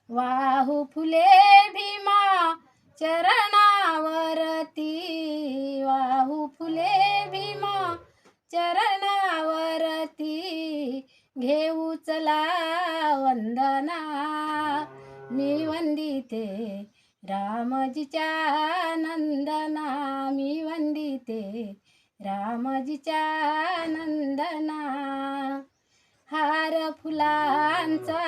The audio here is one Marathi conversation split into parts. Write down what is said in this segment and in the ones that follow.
वाहू फुले भीमा चरणावरती, वाहू फुले भीमा चरणावरती, घेऊ चला वंदना, मी वंदिते रामजीच्या नंदना, मी वंदिते रामजीच्या नंदना. हार फुलांचा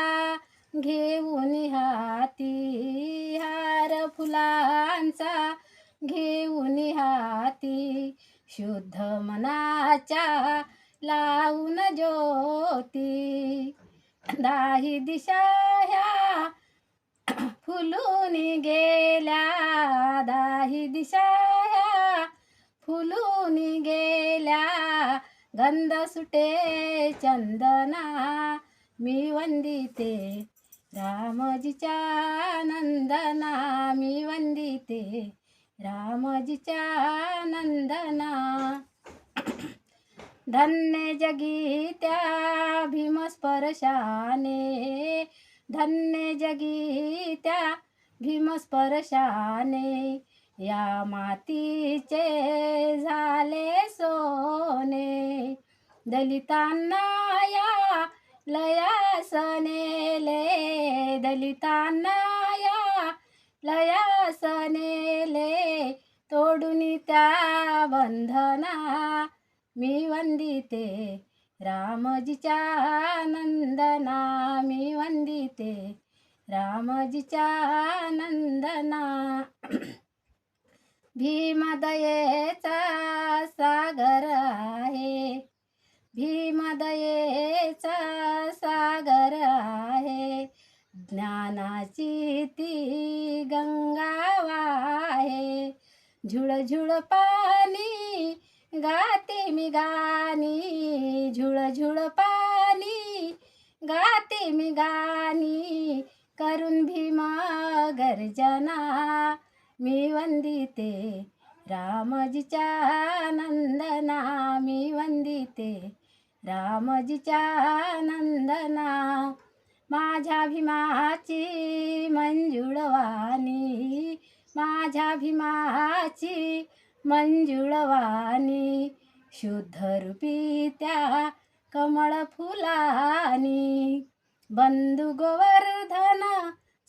घेऊन हाती, हार फुलांचा घेऊन हाती, शुद्ध मनाच्या लावून ज्योती. दाही दिशा ह्या फुलून गेल्या, दाही दिशा ह्या फुलून गेल्या, गंध सुटे चंदना, मी वंदिते रामजीच्या नंदना, मी वंदिते रामजीच्या नंदना. धन्य जगी त्या भीमस्पर्शाने, धन्य जगी त्या भीमस्पर्शाने, या मातीचे झाले सोने. दलितांना या लयास नेले, दलितांना या लयास नेले, तोडून त्या बंधना, मी वंदिते रामजीच्या नंदना, मी वंदिते रामजीच्या नंदना. भीमदयेचा सागर आहे, भीमदयेचा सागर आहे, ज्ञानाची ती गंगा वाहे. झुळझुळ पाणी गाते मी गाणी, झुळझुळ पाणी गाते मी गाणी, करून भीमा गर्जना, मी वंदिते रामजीच्या नंदना, मी वंदिते रामजीच्या नंदना. माझ्या भीमाची मंजुळवाणी, माझ्या भीमाची मंजुळवाणी, शुद्ध रूपी त्या कमळ फुलानी. बंधू गोवर्धन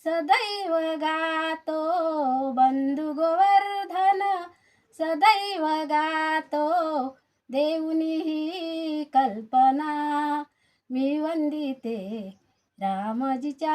सदैव गातो, बंधू गोवर्धन सदैव गातो, देऊनी ही कल्पना, मी वंदिते रामजीच्या